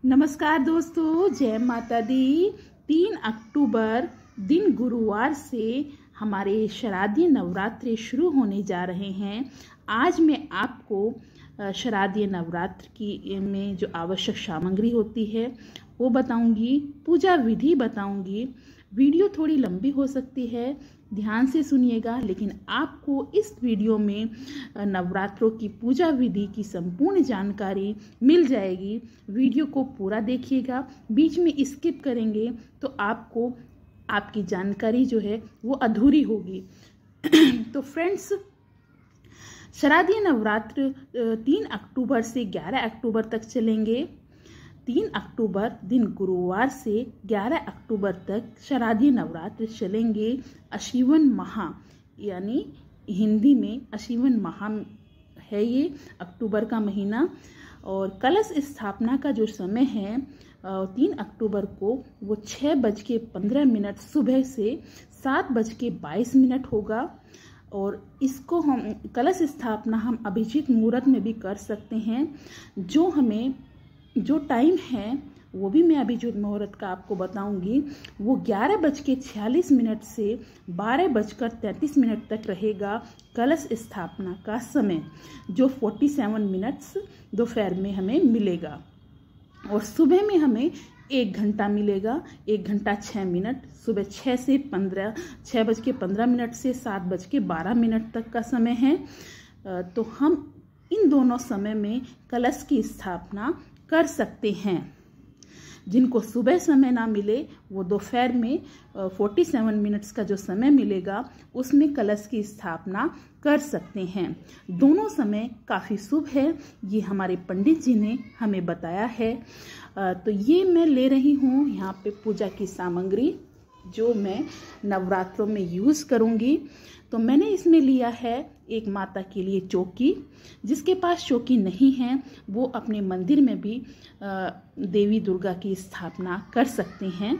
नमस्कार दोस्तों, जय माता दी। 3 अक्टूबर दिन गुरुवार से हमारे शारदीय नवरात्रि शुरू होने जा रहे हैं। आज मैं आपको शारदीय नवरात्र की में जो आवश्यक सामग्री होती है वो बताऊंगी, पूजा विधि बताऊंगी। वीडियो थोड़ी लंबी हो सकती है, ध्यान से सुनिएगा, लेकिन आपको इस वीडियो में नवरात्रों की पूजा विधि की संपूर्ण जानकारी मिल जाएगी। वीडियो को पूरा देखिएगा, बीच में स्किप करेंगे तो आपको आपकी जानकारी जो है वो अधूरी होगी। तो फ्रेंड्स, शारदीय नवरात्र 3 अक्टूबर से 11 अक्टूबर तक चलेंगे। 3 अक्टूबर दिन गुरुवार से 11 अक्टूबर तक शारदीय नवरात्र चलेंगे। आश्विन माह यानी हिंदी में आश्विन माह है ये अक्टूबर का महीना। और कलश स्थापना का जो समय है 3 अक्टूबर को वो 6:15 सुबह से 7:22 होगा। और इसको हम कलश स्थापना हम अभिजीत मुहूर्त में भी कर सकते हैं। जो टाइम है वो भी मैं अभिजीत मुहूर्त का आपको बताऊंगी। वो 11:46 से 12:33 तक रहेगा कलश स्थापना का समय, जो 47 मिनट्स दोपहर में हमें मिलेगा। और सुबह में हमें 1 घंटा मिलेगा, 1 घंटा 6 मिनट। सुबह 6:15 से 7:12 तक का समय है। तो हम इन दोनों समय में कलश की स्थापना कर सकते हैं। जिनको सुबह समय ना मिले वो दोपहर में 47 मिनट्स का जो समय मिलेगा उसमें कलश की स्थापना कर सकते हैं। दोनों समय काफ़ी शुभ है, ये हमारे पंडित जी ने हमें बताया है। तो ये मैं ले रही हूँ यहाँ पे पूजा की सामग्री जो मैं नवरात्रों में यूज़ करूँगी। तो मैंने इसमें लिया है एक माता के लिए चौकी। जिसके पास चौकी नहीं है वो अपने मंदिर में भी देवी दुर्गा की स्थापना कर सकते हैं।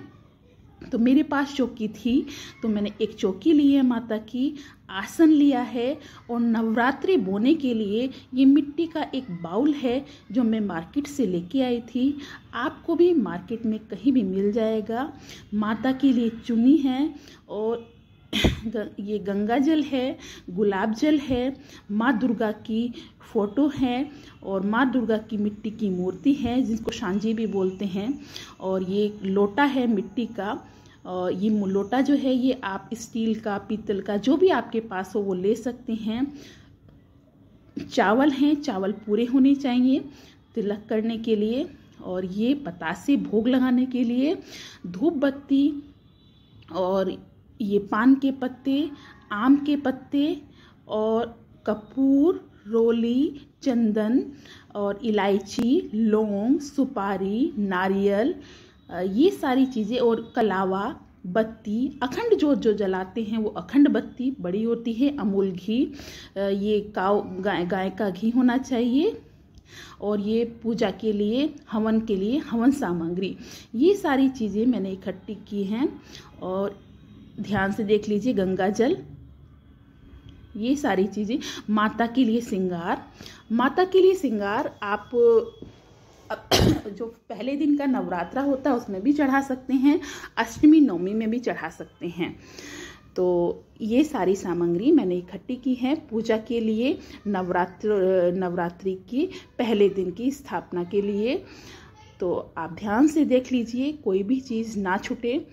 तो मेरे पास चौकी थी तो मैंने एक चौकी ली है माता की, आसन लिया है। और नवरात्रि बोने के लिए ये मिट्टी का एक बाउल है जो मैं मार्केट से लेके आई थी। आपको भी मार्केट में कहीं भी मिल जाएगा। माता के लिए चुन्नी है और ये गंगा जल है, गुलाब जल है, माँ दुर्गा की फोटो है और माँ दुर्गा की मिट्टी की मूर्ति है जिसको सांजी भी बोलते हैं। और ये लोटा है मिट्टी का। और ये लोटा जो है ये आप स्टील का, पीतल का, जो भी आपके पास हो वो ले सकते हैं। चावल हैं, चावल पूरे होने चाहिए तिलक करने के लिए। और ये बतासे भोग लगाने के लिए, धूप बत्ती और ये पान के पत्ते, आम के पत्ते और कपूर, रोली, चंदन और इलायची, लौंग, सुपारी, नारियल, ये सारी चीज़ें और कलावा, बत्ती, अखंड जोत जो जलाते हैं वो अखंड बत्ती बड़ी होती है, अमूल घी, ये गाय का घी होना चाहिए। और ये पूजा के लिए, हवन के लिए हवन सामग्री, ये सारी चीज़ें मैंने इकट्ठी की हैं। और ध्यान से देख लीजिए, गंगा जल, ये सारी चीज़ें। माता के लिए श्रृंगार, माता के लिए श्रृंगार आप जो पहले दिन का नवरात्रा होता है उसमें भी चढ़ा सकते हैं, अष्टमी नवमी में भी चढ़ा सकते हैं। तो ये सारी सामग्री मैंने इकट्ठी की है पूजा के लिए, नवरात्रि की पहले दिन की स्थापना के लिए। तो आप ध्यान से देख लीजिए, कोई भी चीज़ ना छूटे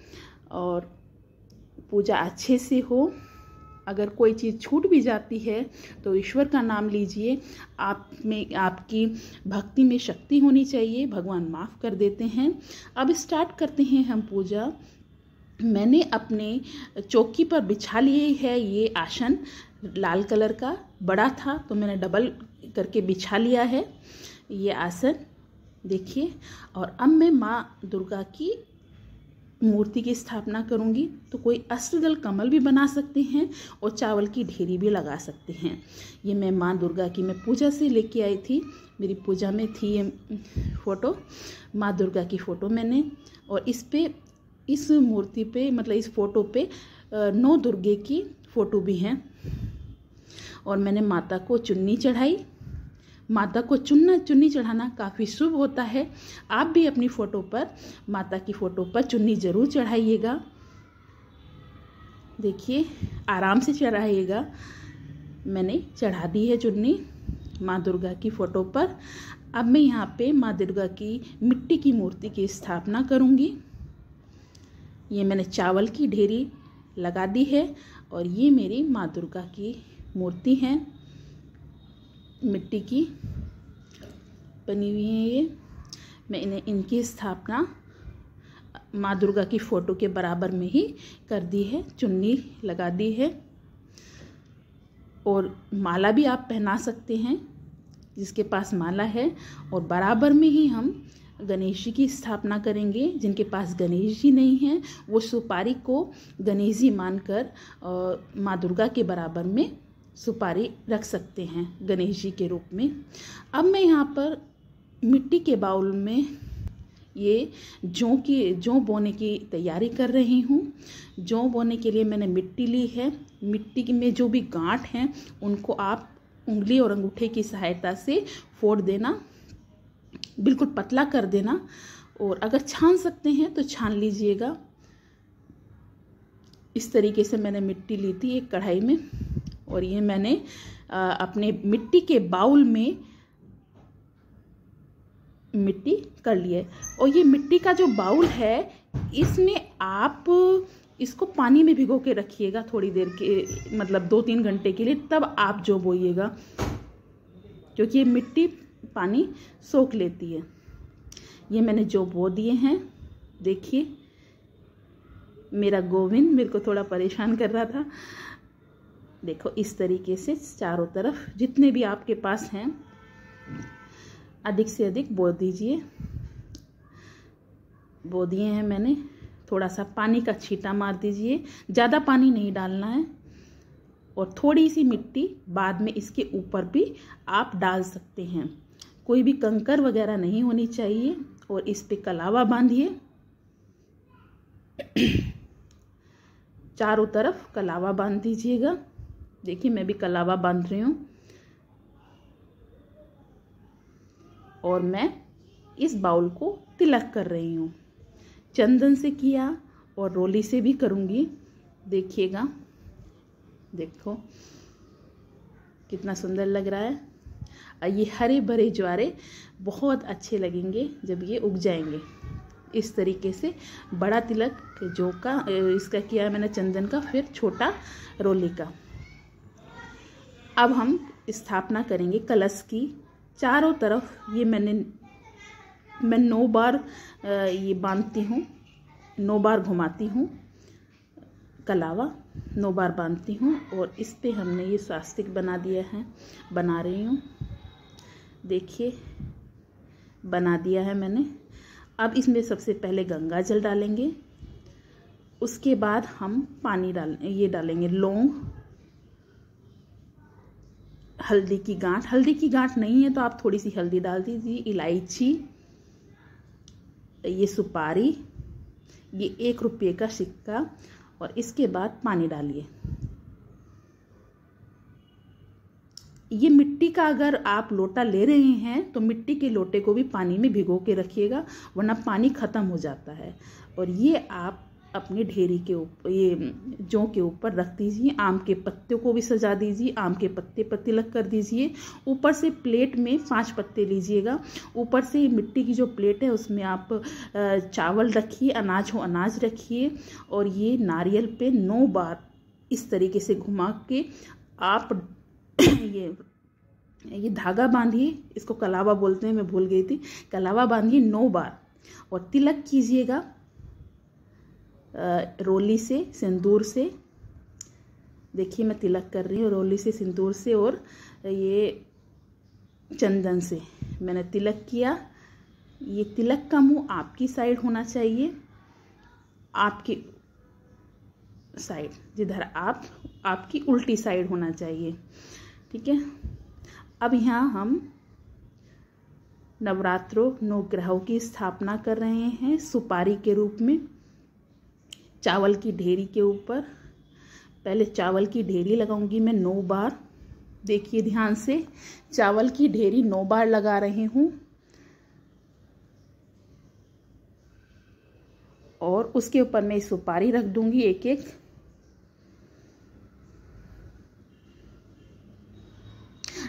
और पूजा अच्छे से हो। अगर कोई चीज़ छूट भी जाती है तो ईश्वर का नाम लीजिए। आप में, आपकी भक्ति में शक्ति होनी चाहिए, भगवान माफ़ कर देते हैं। अब स्टार्ट करते हैं हम पूजा। मैंने अपने चौकी पर बिछा लिए है ये आसन, लाल कलर का बड़ा था तो मैंने डबल करके बिछा लिया है ये आसन, देखिए। और अब मैं माँ दुर्गा की मूर्ति की स्थापना करूंगी। तो कोई अष्टदल कमल भी बना सकते हैं और चावल की ढेरी भी लगा सकते हैं। ये मैं माँ दुर्गा की मैं पूजा से लेके आई थी, मेरी पूजा में थी ये फ़ोटो, माँ दुर्गा की फ़ोटो मैंने। और इस मूर्ति पे, मतलब इस फ़ोटो पे 9 दुर्गे की फ़ोटो भी हैं। और मैंने माता को चुन्नी चढ़ाई, माता को चुन्नी चढ़ाना काफ़ी शुभ होता है। आप भी अपनी फ़ोटो पर, माता की फ़ोटो पर चुन्नी ज़रूर चढ़ाइएगा। देखिए आराम से चढ़ाइएगा। मैंने चढ़ा दी है चुन्नी माँ दुर्गा की फ़ोटो पर। अब मैं यहाँ पे माँ दुर्गा की मिट्टी की मूर्ति की स्थापना करूँगी। ये मैंने चावल की ढेरी लगा दी है और ये मेरी माँ दुर्गा की मूर्ति है, मिट्टी की बनी हुई है। ये मैंने इनकी स्थापना माँ दुर्गा की फ़ोटो के बराबर में ही कर दी है, चुन्नी लगा दी है। और माला भी आप पहना सकते हैं जिसके पास माला है। और बराबर में ही हम गणेश जी की स्थापना करेंगे। जिनके पास गणेश जी नहीं हैं वो सुपारी को गणेश जी मानकर माँ दुर्गा के बराबर में सुपारी रख सकते हैं गणेश जी के रूप में। अब मैं यहाँ पर मिट्टी के बाउल में ये जौ बोने की तैयारी कर रही हूँ। जौ बोने के लिए मैंने मिट्टी ली है। मिट्टी में जो भी गांठ हैं उनको आप उंगली और अंगूठे की सहायता से फोड़ देना, बिल्कुल पतला कर देना। और अगर छान सकते हैं तो छान लीजिएगा। इस तरीके से मैंने मिट्टी ली थी एक कढ़ाई में और ये मैंने अपने मिट्टी के बाउल में मिट्टी कर ली है। और ये मिट्टी का जो बाउल है इसमें आप इसको पानी में भिगो के रखिएगा थोड़ी देर के, मतलब 2-3 घंटे के लिए, तब आप जौ बोइएगा, क्योंकि ये मिट्टी पानी सोख लेती है। ये मैंने जौ बो दिए हैं। देखिए मेरा गोविंद मेरे को थोड़ा परेशान कर रहा था। देखो इस तरीके से चारों तरफ जितने भी आपके पास हैं अधिक से अधिक बो दीजिए। बो दिए हैं मैंने। थोड़ा सा पानी का छींटा मार दीजिए, ज़्यादा पानी नहीं डालना है। और थोड़ी सी मिट्टी बाद में इसके ऊपर भी आप डाल सकते हैं। कोई भी कंकर वगैरह नहीं होनी चाहिए। और इस पे कलावा बांधिए, चारों तरफ कलावा बांध दीजिएगा। देखिए मैं भी कलावा बांध रही हूँ। और मैं इस बाउल को तिलक कर रही हूँ। चंदन से किया और रोली से भी करूँगी। देखिएगा, देखो कितना सुंदर लग रहा है। ये हरे भरे ज्वारे बहुत अच्छे लगेंगे जब ये उग जाएंगे। इस तरीके से बड़ा तिलक जौ का इसका किया है मैंने चंदन का, फिर छोटा रोली का। अब हम स्थापना करेंगे कलश की। चारों तरफ ये मैं 9 बार ये बांधती हूँ, 9 बार घुमाती हूँ कलावा, 9 बार बांधती हूँ। और इस पे हमने ये स्वास्तिक बना दिया है, बना रही हूँ। देखिए बना दिया है मैंने। अब इसमें सबसे पहले गंगा जल डालेंगे। उसके बाद हम पानी डालेंगे लौंग, हल्दी की गांठ। हल्दी की गांठ नहीं है तो आप थोड़ी सी हल्दी डाल दीजिए। इलायची, ये सुपारी, ये 1 रुपये का सिक्का। और इसके बाद पानी डालिए। ये मिट्टी का अगर आप लोटा ले रहे हैं तो मिट्टी के लोटे को भी पानी में भिगो के रखिएगा, वरना पानी ख़त्म हो जाता है। और ये आप अपनी ढेरी के ऊपर, ये जौ के ऊपर रख दीजिए। आम के पत्ते को भी सजा दीजिए, आम के पत्ते पर तिलक कर दीजिए। ऊपर से प्लेट में 5 पत्ते लीजिएगा। ऊपर से मिट्टी की जो प्लेट है उसमें आप चावल रखिए, अनाज हो अनाज रखिए। और ये नारियल पे 9 बार इस तरीके से घुमा के आप ये धागा बांधिए। इसको कलावा बोलते हैं, मैं भूल गई थी। कलावा बांधिए 9 बार और तिलक कीजिएगा रोली से, सिंदूर से। देखिए मैं तिलक कर रही हूँ रोली से, सिंदूर से और ये चंदन से मैंने तिलक किया। ये तिलक का मुंह आपकी साइड होना चाहिए, आपकी साइड, जिधर आपकी उल्टी साइड होना चाहिए। ठीक है। अब यहाँ हम नवरात्रों 9 ग्रहों की स्थापना कर रहे हैं सुपारी के रूप में। चावल की ढेरी के ऊपर पहले चावल की ढेरी लगाऊंगी मैं 9 बार। देखिए ध्यान से, चावल की ढेरी 9 बार लगा रही हूँ और उसके ऊपर मैं सुपारी रख दूंगी एक एक।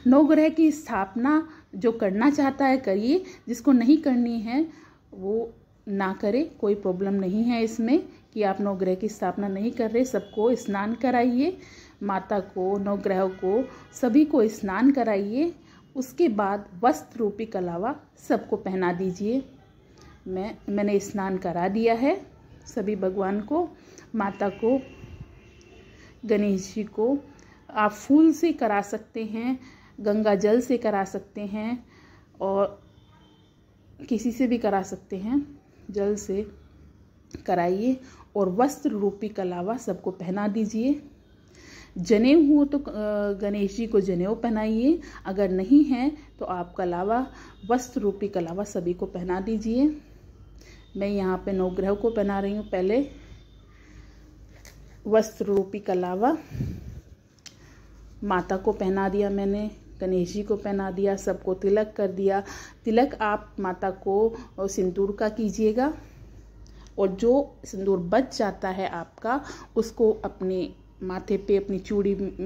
नवग्रह की स्थापना जो करना चाहता है करिए, जिसको नहीं करनी है वो ना करे, कोई प्रॉब्लम नहीं है इसमें कि आप नवग्रह की स्थापना नहीं कर रहे। सबको स्नान कराइए, माता को, नवग्रह को, सभी को स्नान कराइए। उसके बाद वस्त्र रूपी कलावा सबको पहना दीजिए। मैंने स्नान करा दिया है सभी भगवान को, माता को, गणेश जी को। आप फूल से करा सकते हैं, गंगा जल से करा सकते हैं और किसी से भी करा सकते हैं, जल से कराइए। और वस्त्र रूपी कलावा सबको पहना दीजिए। जनेऊ हो तो गणेश जी को जनेऊ पहनाइए, अगर नहीं है तो आप कलावा, वस्त्र रूपी कलावा सभी को पहना दीजिए। मैं यहाँ पे नवग्रह को पहना रही हूँ। पहले वस्त्र रूपी कलावा माता को पहना दिया मैंने, गणेश जी को पहना दिया, सबको तिलक कर दिया। तिलक आप माता को सिंदूर का कीजिएगा और जो सिंदूर बच जाता है आपका, उसको अपने माथे पे, अपनी चूड़ी